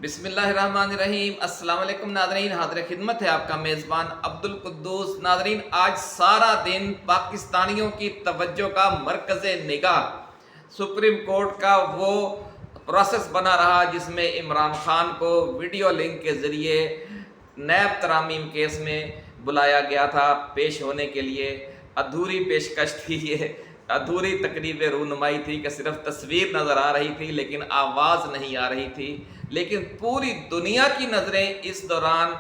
بسم اللہ الرحمن الرحیم۔ السلام علیکم ناظرین، حاضر خدمت ہے آپ کا میزبان عبدالقدوس۔ ناظرین، آج سارا دن پاکستانیوں کی توجہ کا مرکز نگاہ سپریم کورٹ کا وہ پروسیس بنا رہا جس میں عمران خان کو ویڈیو لنک کے ذریعے نیب ترامیم کیس میں بلایا گیا تھا پیش ہونے کے لیے۔ ادھوری پیشکش تھی، یہ ادھوری تقریب رونمائی تھی کہ صرف تصویر نظر آ رہی تھی لیکن آواز نہیں آ رہی تھی۔ لیکن پوری دنیا کی نظریں اس دوران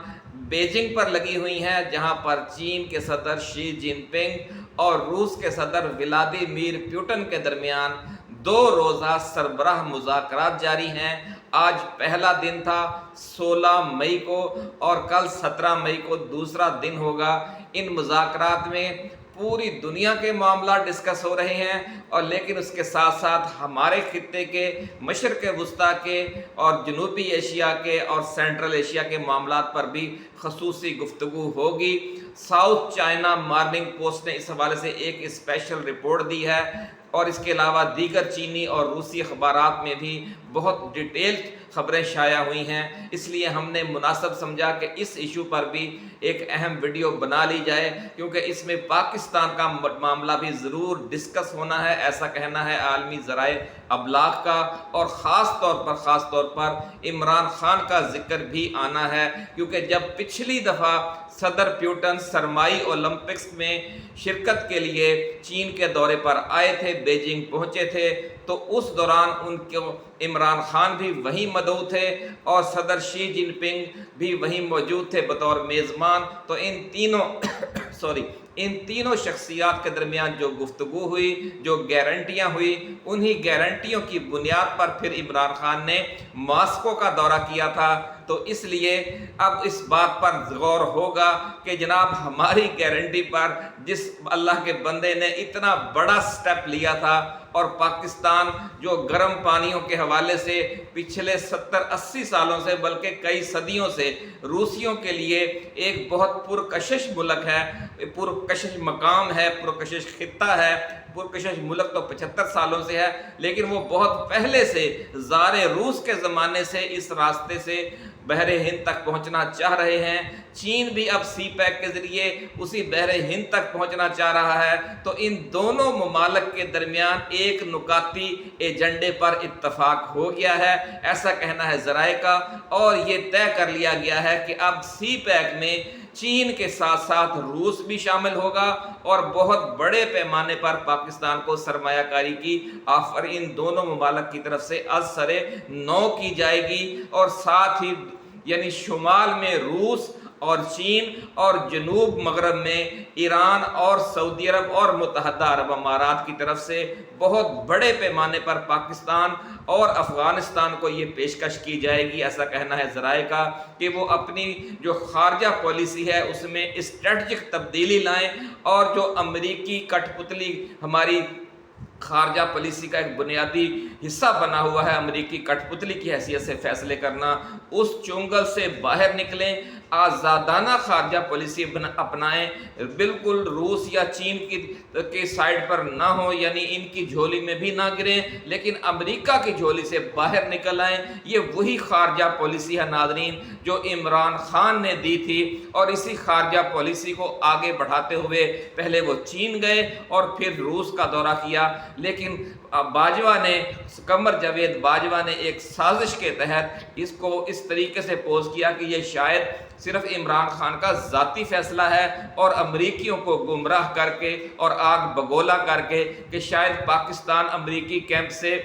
بیجنگ پر لگی ہوئی ہیں، جہاں پر چین کے صدر شی جن پنگ اور روس کے صدر ولادیمیر پیوٹن کے درمیان 2 روزہ سربراہ مذاکرات جاری ہیں۔ آج پہلا دن تھا 16 مئی کو اور کل 17 مئی کو دوسرا دن ہوگا۔ ان مذاکرات میں پوری دنیا کے معاملات ڈسکس ہو رہے ہیں، اور لیکن اس کے ساتھ ساتھ ہمارے خطے کے، مشرق وسطیٰ کے اور جنوبی ایشیا کے اور سینٹرل ایشیا کے معاملات پر بھی خصوصی گفتگو ہوگی۔ ساؤتھ چائنا مارننگ پوسٹ نے اس حوالے سے ایک اسپیشل رپورٹ دی ہے، اور اس کے علاوہ دیگر چینی اور روسی اخبارات میں بھی بہت ڈیٹیلڈ خبریں شائع ہوئی ہیں۔ اس لیے ہم نے مناسب سمجھا کہ اس ایشو پر بھی ایک اہم ویڈیو بنا لی جائے، کیونکہ اس میں پاکستان کا معاملہ بھی ضرور ڈسکس ہونا ہے، ایسا کہنا ہے عالمی ذرائع ابلاغ کا، اور خاص طور پر عمران خان کا ذکر بھی آنا ہے، کیونکہ جب پچھلی دفعہ صدر پیوٹن سرمائی اولمپکس میں شرکت کے لیے چین کے دورے پر آئے تھے، بیجنگ پہنچے تھے، تو اس دوران ان کو عمران خان بھی وہیں مدعو تھے اور صدر شی جن پنگ بھی وہیں موجود تھے بطور میزبان۔ تو ان تینوں شخصیات کے درمیان جو گفتگو ہوئی، جو گارنٹیاں ہوئی، انہی گارنٹیوں کی بنیاد پر پھر عمران خان نے ماسکو کا دورہ کیا تھا۔ تو اس لیے اب اس بات پر غور ہوگا کہ جناب ہماری گارنٹی پر جس اللہ کے بندے نے اتنا بڑا سٹیپ لیا تھا، اور پاکستان جو گرم پانیوں کے حوالے سے پچھلے 70-80 سالوں سے بلکہ کئی صدیوں سے روسیوں کے لیے ایک بہت پرکشش ملک ہے، پرکشش مقام ہے، پرکشش خطہ ہے، پرکشش ملک تو 75 سالوں سے ہے، لیکن وہ بہت پہلے سے زار روس کے زمانے سے اس راستے سے بحر ہند تک پہنچنا چاہ رہے ہیں۔ چین بھی اب سی پیک کے ذریعے اسی بحر ہند تک پہنچنا چاہ رہا ہے۔ تو ان دونوں ممالک کے درمیان ایک نکاتی ایجنڈے پر اتفاق ہو گیا ہے، ایسا کہنا ہے ذرائع کا، اور یہ طے کر لیا گیا ہے کہ اب سی پیک میں چین کے ساتھ ساتھ روس بھی شامل ہوگا، اور بہت بڑے پیمانے پر پاکستان کو سرمایہ کاری کی آفر ان دونوں ممالک کی طرف سے از سر نو کی جائے گی، اور ساتھ ہی یعنی شمال میں روس اور چین اور جنوب مغرب میں ایران اور سعودی عرب اور متحدہ عرب امارات کی طرف سے بہت بڑے پیمانے پر پاکستان اور افغانستان کو یہ پیشکش کی جائے گی۔ ایسا کہنا ہے ذرائع کا کہ وہ اپنی جو خارجہ پالیسی ہے اس میں اسٹریٹجک تبدیلی لائیں، اور جو امریکی کٹ پتلی ہماری خارجہ پالیسی کا ایک بنیادی حصہ بنا ہوا ہے، امریکی کٹ پتلی کی حیثیت سے فیصلے کرنا، اس چنگل سے باہر نکلیں، آزادانہ خارجہ پالیسی اپنائیں، بالکل روس یا چین کی سائیڈ پر نہ ہو، یعنی ان کی جھولی میں بھی نہ گریں، لیکن امریکہ کی جھولی سے باہر نکل آئیں۔ یہ وہی خارجہ پالیسی ہے ناظرین جو عمران خان نے دی تھی، اور اسی خارجہ پالیسی کو آگے بڑھاتے ہوئے پہلے وہ چین گئے اور پھر روس کا دورہ کیا، لیکن باجوہ نے، قمر جاوید باجوہ نے ایک سازش کے تحت اس کو اس طریقے سے پوز کیا کہ یہ شاید صرف عمران خان کا ذاتی فیصلہ ہے، اور امریکیوں کو گمراہ کر کے اور آگ بگولا کر کے کہ شاید پاکستان امریکی کیمپ سے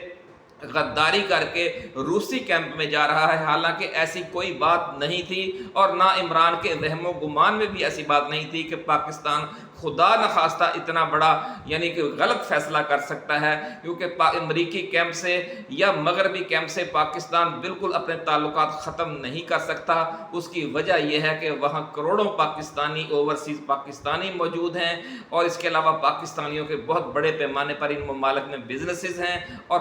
غداری کر کے روسی کیمپ میں جا رہا ہے، حالانکہ ایسی کوئی بات نہیں تھی، اور نہ عمران کے وہم و گمان میں بھی ایسی بات نہیں تھی کہ پاکستان خدا نخواستہ اتنا بڑا یعنی کہ غلط فیصلہ کر سکتا ہے، کیونکہ امریکی کیمپ سے یا مغربی کیمپ سے پاکستان بالکل اپنے تعلقات ختم نہیں کر سکتا۔ اس کی وجہ یہ ہے کہ وہاں کروڑوں پاکستانی، اوورسیز پاکستانی موجود ہیں، اور اس کے علاوہ پاکستانیوں کے بہت بڑے پیمانے پر ان ممالک میں بزنسز ہیں، اور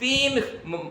3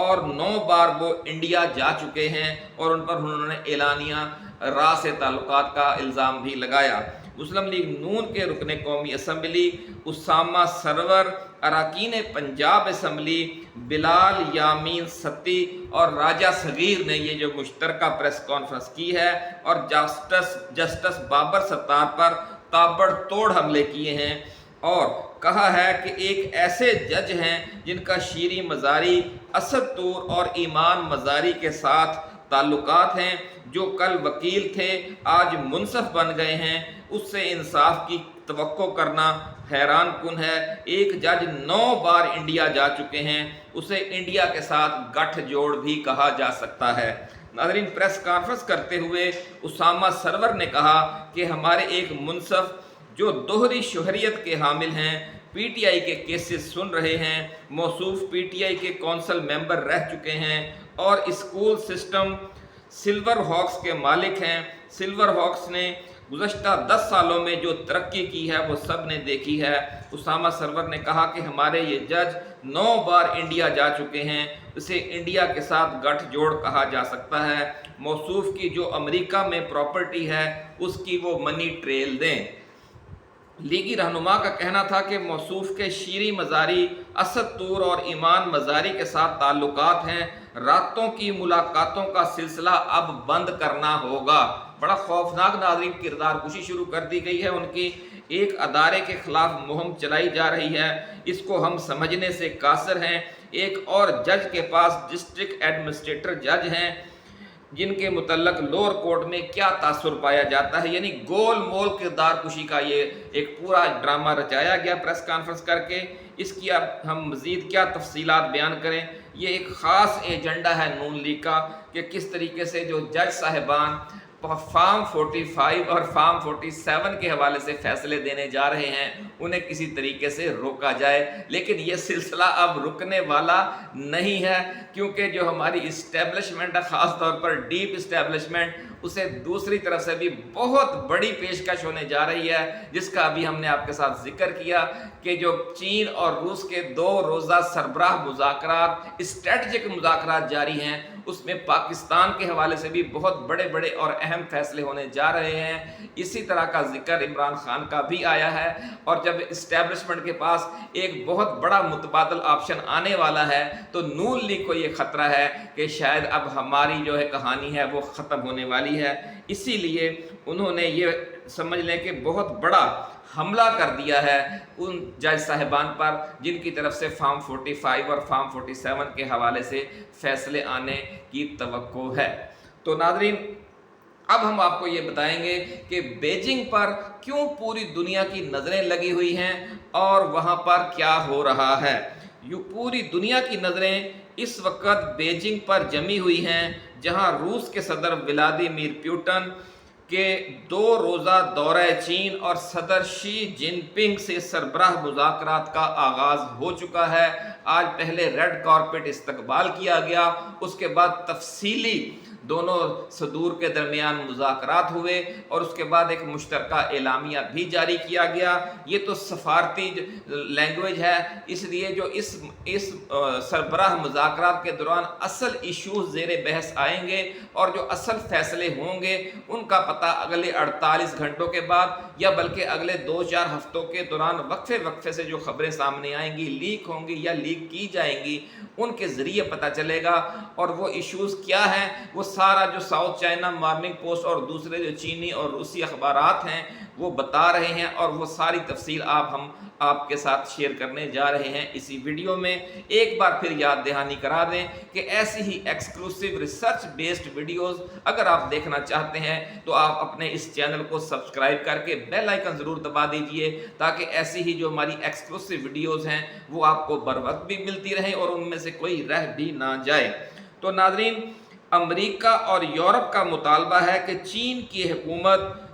اور 9 بار وہ انڈیا جا چکے ہیں اور ان پر انہوں نے اعلانیہ راہ سے تعلقات کا الزام بھی لگایا۔ مسلم لیگ نون کے رکن قومی اسمبلی اسامہ سرور، اراکین پنجاب اسمبلی بلال یامین ستی اور راجہ صغیر نے یہ جو مشترکہ پریس کانفرنس کی ہے اور جسٹس بابر ستار پر تابڑ توڑ حملے کیے ہیں اور کہا ہے کہ ایک ایسے جج ہیں جن کا شیریں مزاری، اسد طور اور ایمان مزاری کے ساتھ تعلقات ہیں، جو کل وکیل تھے آج منصف بن گئے ہیں، اس سے انصاف کی توقع کرنا حیران کن ہے۔ ایک جج 9 بار انڈیا جا چکے ہیں، اسے انڈیا کے ساتھ گٹھ جوڑ بھی کہا جا سکتا ہے۔ ناظرین، پریس کانفرنس کرتے ہوئے اسامہ سرور نے کہا کہ ہمارے ایک منصف جو دوہری شہریت کے حامل ہیں، پی ٹی آئی کے کیسز سن رہے ہیں، موصوف پی ٹی آئی کے کونسل ممبر رہ چکے ہیں اور اسکول سسٹم سلور ہاکس کے مالک ہیں۔ سلور ہاکس نے گزشتہ 10 سالوں میں جو ترقی کی ہے وہ سب نے دیکھی ہے۔ اسامہ سرور نے کہا کہ ہمارے یہ جج 9 بار انڈیا جا چکے ہیں، اسے انڈیا کے ساتھ گٹھ جوڑ کہا جا سکتا ہے۔ موصوف کی جو امریکہ میں پراپرٹی ہے اس کی وہ منی ٹریل دیں۔ لیگی رہنما کا کہنا تھا کہ موصوف کے شیریں مزاری، اسد طور اور ایمان مزاری کے ساتھ تعلقات ہیں، راتوں کی ملاقاتوں کا سلسلہ اب بند کرنا ہوگا۔ بڑا خوفناک ناظرین کردار کشی شروع کر دی گئی ہے ان کی، ایک ادارے کے خلاف مہم چلائی جا رہی ہے، اس کو ہم سمجھنے سے قاصر ہیں۔ ایک اور جج کے پاس ڈسٹرکٹ ایڈمنسٹریٹر جج ہیں جن کے متعلق لوور کورٹ میں کیا تاثر پایا جاتا ہے، یعنی گول مول کردار کشی کا یہ ایک پورا ڈرامہ رچایا گیا پریس کانفرنس کر کے۔ اس کی اب ہم مزید کیا تفصیلات بیان کریں، یہ ایک خاص ایجنڈا ہے نون لیگ کا کہ کس طریقے سے جو جج صاحبان فارم 45 اور فارم 47 کے حوالے سے فیصلے دینے جا رہے ہیں انہیں کسی طریقے سے روکا جائے، لیکن یہ سلسلہ اب رکنے والا نہیں ہے کیونکہ جو ہماری اسٹیبلشمنٹ ہے، خاص طور پر ڈیپ اسٹیبلشمنٹ، اسے دوسری طرف سے بھی بہت بڑی پیشکش ہونے جا رہی ہے، جس کا ابھی ہم نے آپ کے ساتھ ذکر کیا کہ جو چین اور روس کے 2 روزہ سربراہ مذاکرات، اسٹریٹجک مذاکرات جاری ہیں، اس میں پاکستان کے حوالے سے بھی بہت بڑے بڑے اور اہم فیصلے ہونے جا رہے ہیں۔ اسی طرح کا ذکر عمران خان کا بھی آیا ہے، اور جب اسٹیبلشمنٹ کے پاس ایک بہت بڑا متبادل آپشن آنے والا ہے تو نون لیگ کو یہ خطرہ ہے کہ شاید اب ہماری جو ہے کہانی ہے وہ ختم ہونے والی ہے۔ اسی لیے انہوں نے یہ سمجھ لیں کہ بہت بڑا حملہ کر دیا ہے ان جج صاحبان پر جن کی طرف سے فارم 45 اور فارم 47 کے حوالے سے فیصلے آنے کی توقع ہے۔ تو ناظرین، اب ہم آپ کو یہ بتائیں گے کہ بیجنگ پر کیوں پوری دنیا کی نظریں لگی ہوئی ہیں اور وہاں پر کیا ہو رہا ہے۔ پوری دنیا کی نظریں اس وقت بیجنگ پر جمی ہوئی ہیں، جہاں روس کے صدر ولادیمیر پیوٹن کہ 2 روزہ دورہ چین اور صدر شی جن پنگ سے سربراہ مذاکرات کا آغاز ہو چکا ہے۔ آج پہلے ریڈ کارپٹ استقبال کیا گیا، اس کے بعد تفصیلی دونوں صدور کے درمیان مذاکرات ہوئے اور اس کے بعد ایک مشترکہ اعلامیہ بھی جاری کیا گیا۔ یہ تو سفارتی لینگویج ہے، اس لیے جو اس سربراہ مذاکرات کے دوران اصل ایشوز زیر بحث آئیں گے اور جو اصل فیصلے ہوں گے ان کا پتہ اگلے 48 گھنٹوں کے بعد یا بلکہ اگلے 2-4 ہفتوں کے دوران وقفے سے جو خبریں سامنے آئیں گی، لیک ہوں گی یا لیک کی جائیں گی، ان کے ذریعے پتہ چلے گا۔ اور وہ ایشوز کیا ہیں، وہ سارا جو ساؤتھ چائنا مارننگ پوسٹ اور دوسرے جو چینی اور روسی اخبارات ہیں وہ بتا رہے ہیں، اور وہ ساری تفصیل ہم آپ کے ساتھ شیئر کرنے جا رہے ہیں اسی ویڈیو میں۔ ایک بار پھر یاد دہانی کرا دیں کہ ایسی ہی ایکسکلوسیو ریسرچ بیسڈ ویڈیوز اگر آپ دیکھنا چاہتے ہیں تو آپ اپنے اس چینل کو سبسکرائب کر کے بیل آئیکن ضرور دبا دیجئے تاکہ ایسی ہی جو ہماری ایکسکلوسیو ویڈیوز ہیں وہ آپ کو بر وقت بھی ملتی رہیں اور ان میں سے کوئی رہ بھی نہ جائے۔ تو ناظرین، امریکہ اور یورپ کا مطالبہ ہے کہ چین کی حکومت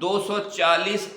240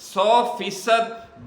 100%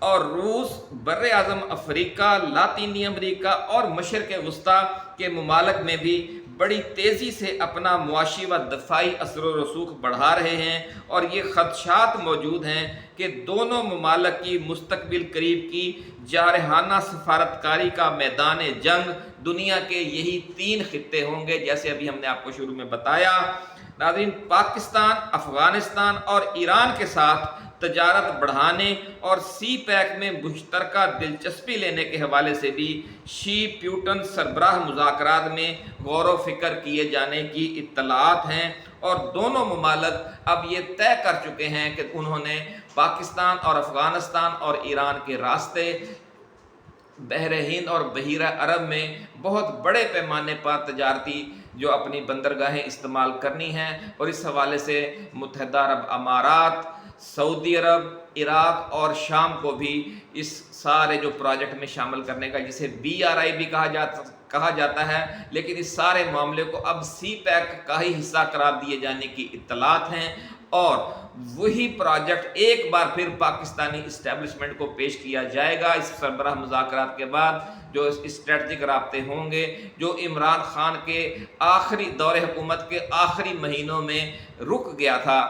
اور روس بر اعظم افریقہ، لاطینی امریکہ اور مشرق وسطیٰ کے ممالک میں بھی بڑی تیزی سے اپنا معاشی و دفاعی اثر و رسوخ بڑھا رہے ہیں، اور یہ خدشات موجود ہیں کہ دونوں ممالک کی مستقبل قریب کی جارحانہ سفارتکاری کا میدان جنگ دنیا کے یہی 3 خطے ہوں گے، جیسے ابھی ہم نے آپ کو شروع میں بتایا۔ ناظرین، پاکستان، افغانستان اور ایران کے ساتھ تجارت بڑھانے اور سی پیک میں مشترکہ دلچسپی لینے کے حوالے سے بھی شی پیوٹن سربراہ مذاکرات میں غور و فکر کیے جانے کی اطلاعات ہیں، اور دونوں ممالک اب یہ طے کر چکے ہیں کہ انہوں نے پاکستان اور افغانستان اور ایران کے راستے بحر ہند اور بحیرہ عرب میں بہت بڑے پیمانے پر تجارتی جو اپنی بندرگاہیں استعمال کرنی ہیں، اور اس حوالے سے متحدہ عرب امارات، سعودی عرب، عراق اور شام کو بھی اس سارے جو پروجیکٹ میں شامل کرنے کا، جسے BRI بھی کہا جاتا ہے، لیکن اس سارے معاملے کو اب سی پیک کا ہی حصہ قرار دیے جانے کی اطلاعات ہیں، اور وہی پروجیکٹ ایک بار پھر پاکستانی اسٹیبلشمنٹ کو پیش کیا جائے گا اس سربراہ مذاکرات کے بعد، جو اسٹریٹجک رابطے ہوں گے جو عمران خان کے آخری دور حکومت کے آخری مہینوں میں رک گیا تھا۔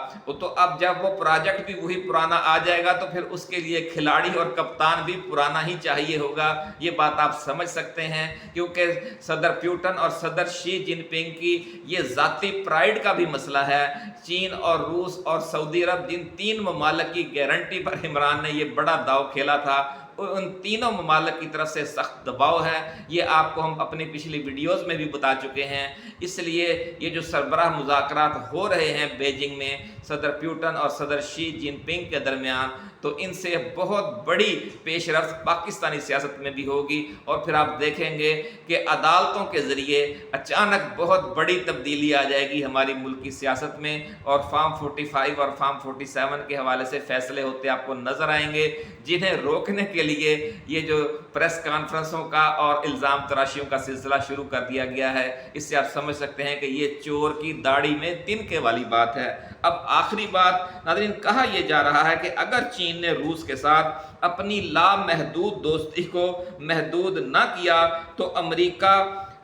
تو اب جب وہ پروجیکٹ بھی وہی پرانا آ جائے گا تو پھر اس کے لیے کھلاڑی اور کپتان بھی پرانا ہی چاہیے ہوگا، یہ بات آپ سمجھ سکتے ہیں، کیونکہ صدر پیوٹن اور صدر شی جن پنگ کی یہ ذاتی پرائیڈ کا بھی مسئلہ ہے۔ چین اور روس اور سعودی عرب، جن 3 ممالک کی گارنٹی پر عمران نے یہ بڑا داؤ کھیلا تھا، ان تینوں ممالک کی طرف سے سخت دباؤ ہے، یہ آپ کو ہم اپنی پچھلی ویڈیوز میں بھی بتا چکے ہیں۔ اس لیے یہ جو سربراہ مذاکرات ہو رہے ہیں بیجنگ میں صدر پیوٹن اور صدر شی جن پنگ کے درمیان، تو ان سے بہت بڑی پیش رفت پاکستانی سیاست میں بھی ہوگی، اور پھر آپ دیکھیں گے کہ عدالتوں کے ذریعے اچانک بہت بڑی تبدیلی آ جائے گی ہماری ملک کی سیاست میں، اور فارم 45 اور فارم 47 کے حوالے سے فیصلے ہوتے آپ کو نظر آئیں گے، جنہیں روکنے کے لیے یہ جو پریس کانفرنسوں کا اور الزام تراشیوں کا سلسلہ شروع کر دیا گیا ہے۔ اس سے آپ سمجھ سکتے ہیں کہ یہ چور کی داڑھی میں تنکے والی بات ہے۔ اب آخری بات ناظرین، کہا یہ جا رہا ہے کہ اگر چین نے روس کے ساتھ اپنی لامحدود دوستی کو محدود نہ کیا تو امریکہ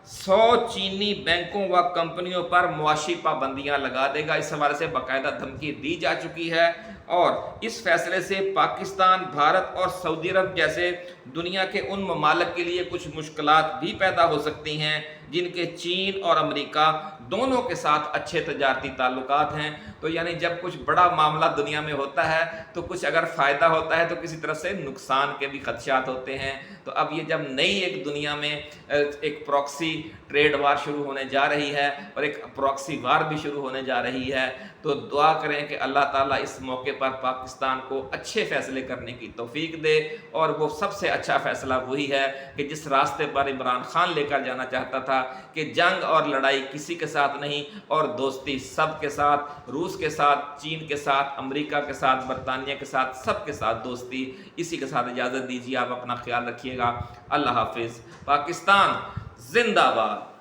100 چینی بینکوں و کمپنیوں پر معاشی پابندیاں لگا دے گا۔ اس حوالے سے باقاعدہ دھمکی دی جا چکی ہے، اور اس فیصلے سے پاکستان، بھارت اور سعودی عرب جیسے دنیا کے ان ممالک کے لیے کچھ مشکلات بھی پیدا ہو سکتی ہیں جن کے چین اور امریکہ دونوں کے ساتھ اچھے تجارتی تعلقات ہیں۔ تو یعنی جب کچھ بڑا معاملہ دنیا میں ہوتا ہے تو کچھ اگر فائدہ ہوتا ہے تو کسی طرف سے نقصان کے بھی خدشات ہوتے ہیں۔ تو اب یہ جب نئی ایک دنیا میں ایک پراکسی ٹریڈ وار شروع ہونے جا رہی ہے اور ایک پراکسی وار بھی شروع ہونے جا رہی ہے، تو دعا کریں کہ اللہ تعالیٰ اس موقع پر پاکستان کو اچھے فیصلے کرنے کی توفیق دے، اور وہ سب سے اچھا فیصلہ وہی ہے کہ جس راستے پر عمران خان لے کر جانا چاہتا تھا کہ جنگ اور لڑائی کسی کے ساتھ نہیں اور دوستی سب کے ساتھ، روس کے ساتھ، چین کے ساتھ، امریکہ کے ساتھ، برطانیہ کے ساتھ، سب کے ساتھ دوستی۔ اسی کے ساتھ اجازت دیجیے، آپ اپنا خیال رکھیے گا۔ اللہ حافظ۔ پاکستان زندہ باد۔